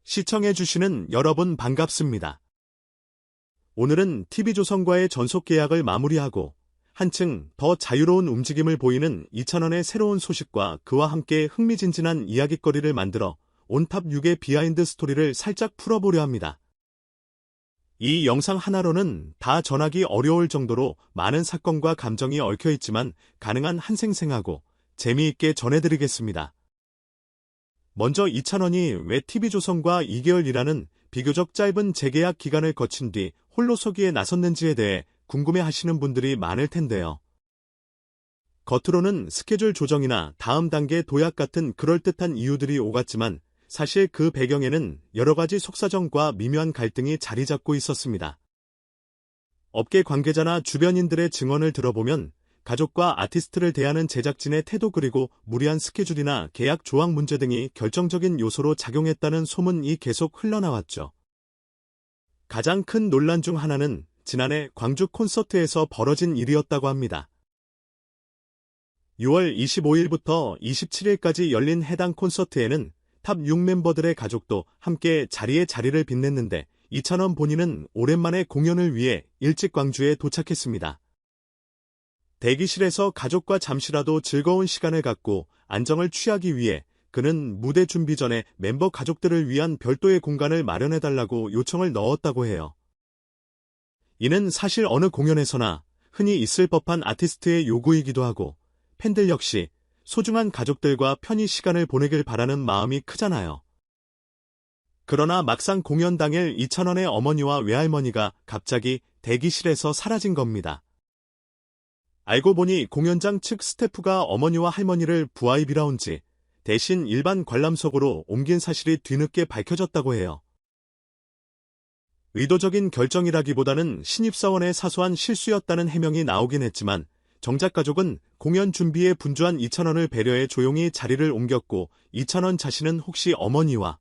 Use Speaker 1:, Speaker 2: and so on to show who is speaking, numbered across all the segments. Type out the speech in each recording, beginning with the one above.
Speaker 1: 시청해주시는 여러분 반갑습니다. 오늘은 TV조선과의 전속 계약을 마무리하고 한층 더 자유로운 움직임을 보이는 이찬원의 새로운 소식과 그와 함께 흥미진진한 이야깃거리를 만들어 온탑 6의 비하인드 스토리를 살짝 풀어보려 합니다. 이 영상 하나로는 다 전하기 어려울 정도로 많은 사건과 감정이 얽혀있지만 가능한 한 생생하고 재미있게 전해드리겠습니다. 먼저 이찬원이 왜 TV조선과 2개월이라는 비교적 짧은 재계약 기간을 거친 뒤 홀로 서기에 나섰는지에 대해 궁금해하시는 분들이 많을 텐데요. 겉으로는 스케줄 조정이나 다음 단계 도약 같은 그럴듯한 이유들이 오갔지만 사실 그 배경에는 여러 가지 속사정과 미묘한 갈등이 자리 잡고 있었습니다. 업계 관계자나 주변인들의 증언을 들어보면 가족과 아티스트를 대하는 제작진의 태도 그리고 무리한 스케줄이나 계약 조항 문제 등이 결정적인 요소로 작용했다는 소문이 계속 흘러나왔죠. 가장 큰 논란 중 하나는 지난해 광주 콘서트에서 벌어진 일이었다고 합니다. 6월 25일부터 27일까지 열린 해당 콘서트에는 탑 6 멤버들의 가족도 함께 자리를 빛냈는데 이찬원 본인은 오랜만에 공연을 위해 일찍 광주에 도착했습니다. 대기실에서 가족과 잠시라도 즐거운 시간을 갖고 안정을 취하기 위해 그는 무대 준비 전에 멤버 가족들을 위한 별도의 공간을 마련해달라고 요청을 넣었다고 해요. 이는 사실 어느 공연에서나 흔히 있을 법한 아티스트의 요구이기도 하고 팬들 역시 소중한 가족들과 편히 시간을 보내길 바라는 마음이 크잖아요. 그러나 막상 공연 당일 이찬원의 어머니와 외할머니가 갑자기 대기실에서 사라진 겁니다. 알고 보니 공연장 측 스태프가 어머니와 할머니를 VIP 라운지 대신 일반 관람석으로 옮긴 사실이 뒤늦게 밝혀졌다고 해요. 의도적인 결정이라기보다는 신입사원의 사소한 실수였다는 해명이 나오긴 했지만 정작 가족은 공연 준비에 분주한 이찬원을 배려해 조용히 자리를 옮겼고 이찬원 자신은 혹시 어머니와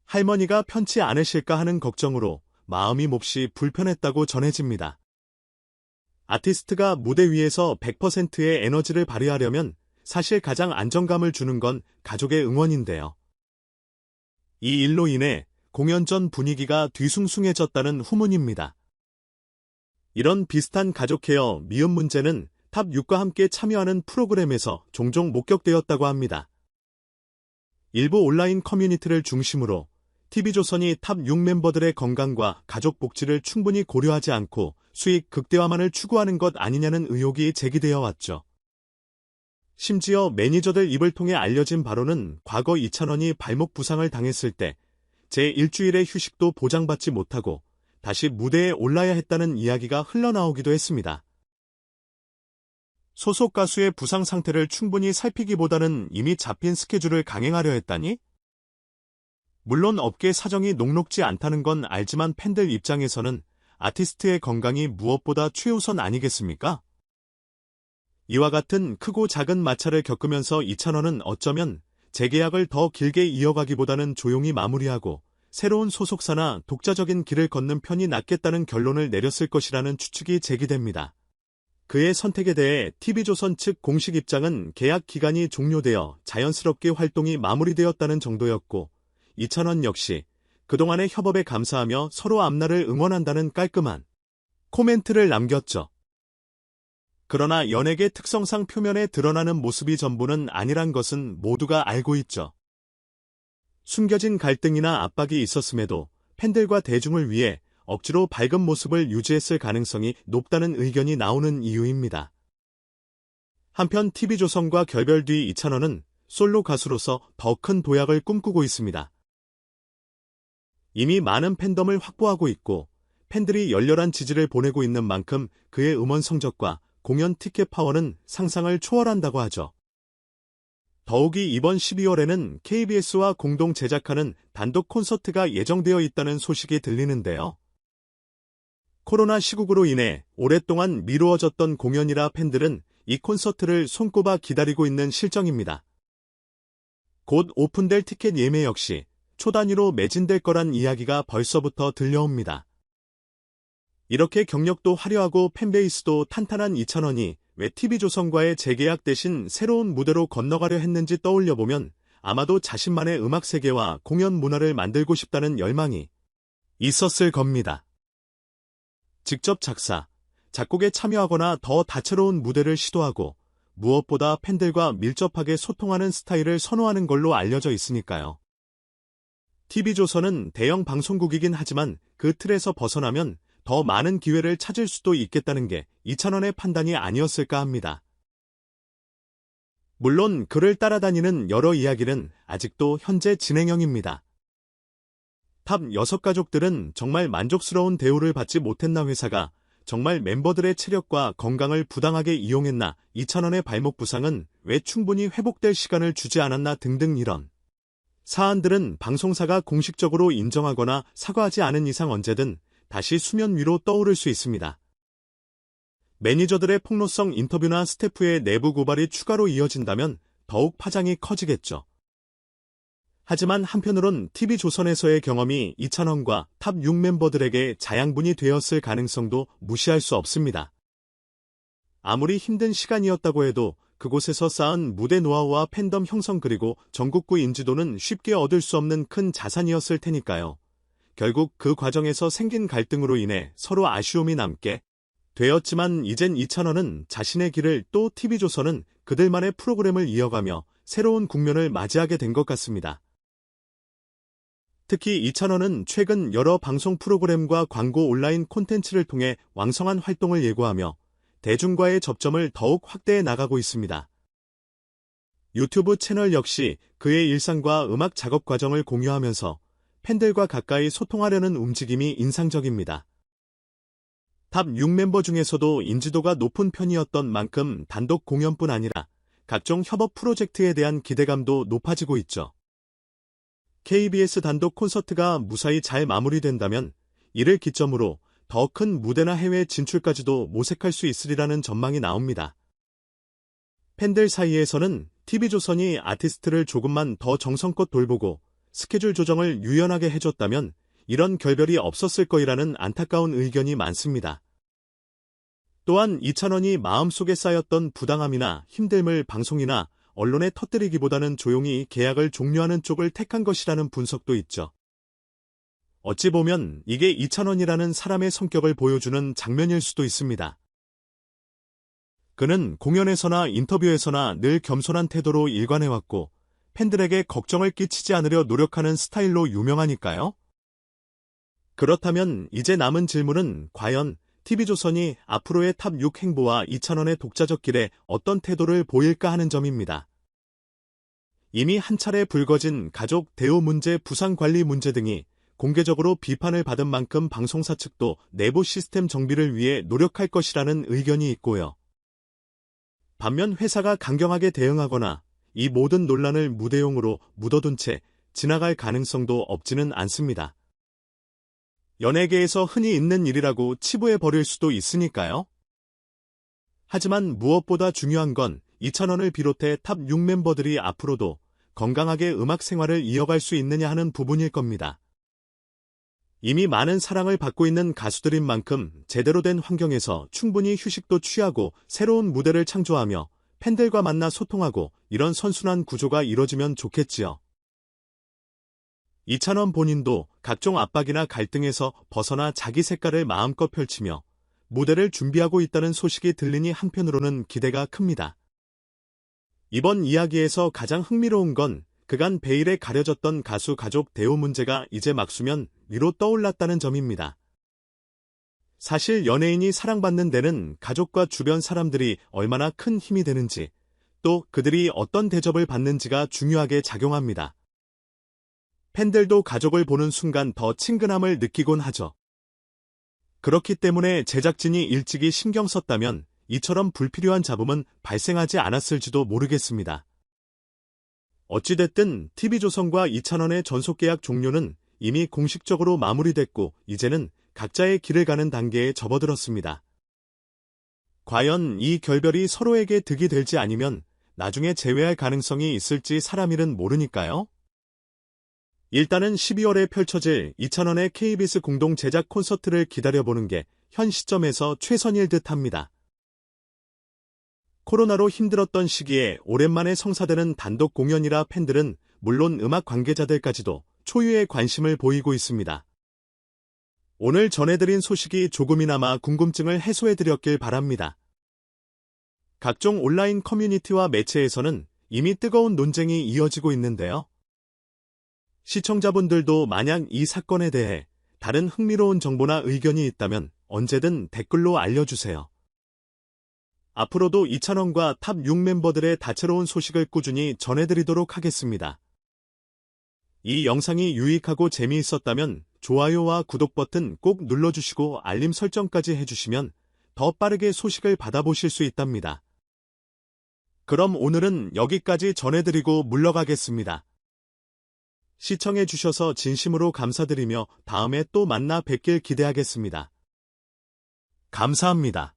Speaker 1: 할머니가 편치 않으실까 하는 걱정으로 마음이 몹시 불편했다고 전해집니다. 아티스트가 무대 위에서 100%의 에너지를 발휘하려면 사실 가장 안정감을 주는 건 가족의 응원인데요. 이 일로 인해 공연 전 분위기가 뒤숭숭해졌다는 후문입니다. 이런 비슷한 가족 케어 미흡 문제는 탑 6과 함께 참여하는 프로그램에서 종종 목격되었다고 합니다. 일부 온라인 커뮤니티를 중심으로 TV조선이 탑 6 멤버들의 건강과 가족 복지를 충분히 고려하지 않고 수익 극대화만을 추구하는 것 아니냐는 의혹이 제기되어 왔죠. 심지어 매니저들 입을 통해 알려진 바로는 과거 이찬원이 발목 부상을 당했을 때 제1주일의 휴식도 보장받지 못하고 다시 무대에 올라야 했다는 이야기가 흘러나오기도 했습니다. 소속 가수의 부상 상태를 충분히 살피기보다는 이미 잡힌 스케줄을 강행하려 했다니? 물론 업계 사정이 녹록지 않다는 건 알지만 팬들 입장에서는 아티스트의 건강이 무엇보다 최우선 아니겠습니까? 이와 같은 크고 작은 마찰을 겪으면서 이찬원은 어쩌면 재계약을 더 길게 이어가기보다는 조용히 마무리하고 새로운 소속사나 독자적인 길을 걷는 편이 낫겠다는 결론을 내렸을 것이라는 추측이 제기됩니다. 그의 선택에 대해 TV조선 측 공식 입장은 계약 기간이 종료되어 자연스럽게 활동이 마무리되었다는 정도였고 이찬원 역시 그동안의 협업에 감사하며 서로 앞날을 응원한다는 깔끔한 코멘트를 남겼죠. 그러나 연예계 특성상 표면에 드러나는 모습이 전부는 아니란 것은 모두가 알고 있죠. 숨겨진 갈등이나 압박이 있었음에도 팬들과 대중을 위해 억지로 밝은 모습을 유지했을 가능성이 높다는 의견이 나오는 이유입니다. 한편 TV조선과 결별 뒤 이찬원은 솔로 가수로서 더 큰 도약을 꿈꾸고 있습니다. 이미 많은 팬덤을 확보하고 있고 팬들이 열렬한 지지를 보내고 있는 만큼 그의 음원 성적과 공연 티켓 파워는 상상을 초월한다고 하죠. 더욱이 이번 12월에는 KBS와 공동 제작하는 단독 콘서트가 예정되어 있다는 소식이 들리는데요. 코로나 시국으로 인해 오랫동안 미루어졌던 공연이라 팬들은 이 콘서트를 손꼽아 기다리고 있는 실정입니다. 곧 오픈될 티켓 예매 역시 초단위로 매진될 거란 이야기가 벌써부터 들려옵니다. 이렇게 경력도 화려하고 팬베이스도 탄탄한 이찬원이 왜 TV조선과의 재계약 대신 새로운 무대로 건너가려 했는지 떠올려보면 아마도 자신만의 음악 세계와 공연 문화를 만들고 싶다는 열망이 있었을 겁니다. 직접 작사, 작곡에 참여하거나 더 다채로운 무대를 시도하고 무엇보다 팬들과 밀접하게 소통하는 스타일을 선호하는 걸로 알려져 있으니까요. TV조선은 대형 방송국이긴 하지만 그 틀에서 벗어나면 더 많은 기회를 찾을 수도 있겠다는 게 이찬원의 판단이 아니었을까 합니다. 물론 그를 따라다니는 여러 이야기는 아직도 현재 진행형입니다. 탑 6가족들은 정말 만족스러운 대우를 받지 못했나, 회사가 정말 멤버들의 체력과 건강을 부당하게 이용했나, 이찬원의 발목 부상은 왜 충분히 회복될 시간을 주지 않았나 등등 이런 사안들은 방송사가 공식적으로 인정하거나 사과하지 않은 이상 언제든 다시 수면 위로 떠오를 수 있습니다. 매니저들의 폭로성 인터뷰나 스태프의 내부 고발이 추가로 이어진다면 더욱 파장이 커지겠죠. 하지만 한편으론 TV조선에서의 경험이 이찬원과 탑 6 멤버들에게 자양분이 되었을 가능성도 무시할 수 없습니다. 아무리 힘든 시간이었다고 해도 그곳에서 쌓은 무대 노하우와 팬덤 형성 그리고 전국구 인지도는 쉽게 얻을 수 없는 큰 자산이었을 테니까요. 결국 그 과정에서 생긴 갈등으로 인해 서로 아쉬움이 남게 되었지만 이젠 이찬원은 자신의 길을, 또 TV조선은 그들만의 프로그램을 이어가며 새로운 국면을 맞이하게 된 것 같습니다. 특히 이찬원은 최근 여러 방송 프로그램과 광고 온라인 콘텐츠를 통해 왕성한 활동을 예고하며 대중과의 접점을 더욱 확대해 나가고 있습니다. 유튜브 채널 역시 그의 일상과 음악 작업 과정을 공유하면서 팬들과 가까이 소통하려는 움직임이 인상적입니다. 탑 6 멤버 중에서도 인지도가 높은 편이었던 만큼 단독 공연뿐 아니라 각종 협업 프로젝트에 대한 기대감도 높아지고 있죠. KBS 단독 콘서트가 무사히 잘 마무리된다면 이를 기점으로 더 큰 무대나 해외 진출까지도 모색할 수 있으리라는 전망이 나옵니다. 팬들 사이에서는 TV조선이 아티스트를 조금만 더 정성껏 돌보고 스케줄 조정을 유연하게 해줬다면 이런 결별이 없었을 거이라는 안타까운 의견이 많습니다. 또한 이찬원이 마음속에 쌓였던 부당함이나 힘듦을 방송이나 언론에 터뜨리기보다는 조용히 계약을 종료하는 쪽을 택한 것이라는 분석도 있죠. 어찌 보면 이게 이찬원이라는 사람의 성격을 보여주는 장면일 수도 있습니다. 그는 공연에서나 인터뷰에서나 늘 겸손한 태도로 일관해왔고 팬들에게 걱정을 끼치지 않으려 노력하는 스타일로 유명하니까요. 그렇다면 이제 남은 질문은 과연 TV조선이 앞으로의 탑 6 행보와 이찬원의 독자적 길에 어떤 태도를 보일까 하는 점입니다. 이미 한 차례 불거진 가족 대우 문제, 부상 관리 문제 등이 공개적으로 비판을 받은 만큼 방송사 측도 내부 시스템 정비를 위해 노력할 것이라는 의견이 있고요. 반면 회사가 강경하게 대응하거나 이 모든 논란을 무대용으로 묻어둔 채 지나갈 가능성도 없지는 않습니다. 연예계에서 흔히 있는 일이라고 치부해버릴 수도 있으니까요. 하지만 무엇보다 중요한 건 이찬원을 비롯해 탑 6 멤버들이 앞으로도 건강하게 음악 생활을 이어갈 수 있느냐 하는 부분일 겁니다. 이미 많은 사랑을 받고 있는 가수들인 만큼 제대로 된 환경에서 충분히 휴식도 취하고 새로운 무대를 창조하며 팬들과 만나 소통하고 이런 선순환 구조가 이뤄지면 좋겠지요. 이찬원 본인도 각종 압박이나 갈등에서 벗어나 자기 색깔을 마음껏 펼치며 무대를 준비하고 있다는 소식이 들리니 한편으로는 기대가 큽니다. 이번 이야기에서 가장 흥미로운 건 그간 베일에 가려졌던 가수 가족 대우 문제가 이제 막수면 위로 떠올랐다는 점입니다. 사실 연예인이 사랑받는 데는 가족과 주변 사람들이 얼마나 큰 힘이 되는지, 또 그들이 어떤 대접을 받는지가 중요하게 작용합니다. 팬들도 가족을 보는 순간 더 친근함을 느끼곤 하죠. 그렇기 때문에 제작진이 일찍이 신경 썼다면 이처럼 불필요한 잡음은 발생하지 않았을지도 모르겠습니다. 어찌됐든 TV조선과 이찬원의 전속계약 종료는 이미 공식적으로 마무리됐고 이제는 각자의 길을 가는 단계에 접어들었습니다. 과연 이 결별이 서로에게 득이 될지 아니면 나중에 재회할 가능성이 있을지 사람 일은 모르니까요. 일단은 12월에 펼쳐질 이찬원의 KBS 공동 제작 콘서트를 기다려보는 게 현 시점에서 최선일 듯합니다. 코로나로 힘들었던 시기에 오랜만에 성사되는 단독 공연이라 팬들은 물론 음악 관계자들까지도 초유의 관심을 보이고 있습니다. 오늘 전해드린 소식이 조금이나마 궁금증을 해소해드렸길 바랍니다. 각종 온라인 커뮤니티와 매체에서는 이미 뜨거운 논쟁이 이어지고 있는데요. 시청자분들도 만약 이 사건에 대해 다른 흥미로운 정보나 의견이 있다면 언제든 댓글로 알려주세요. 앞으로도 이찬원과 탑 6 멤버들의 다채로운 소식을 꾸준히 전해드리도록 하겠습니다. 이 영상이 유익하고 재미있었다면 좋아요와 구독 버튼 꼭 눌러주시고 알림 설정까지 해주시면 더 빠르게 소식을 받아보실 수 있답니다. 그럼 오늘은 여기까지 전해드리고 물러가겠습니다. 시청해주셔서 진심으로 감사드리며 다음에 또 만나 뵙길 기대하겠습니다. 감사합니다.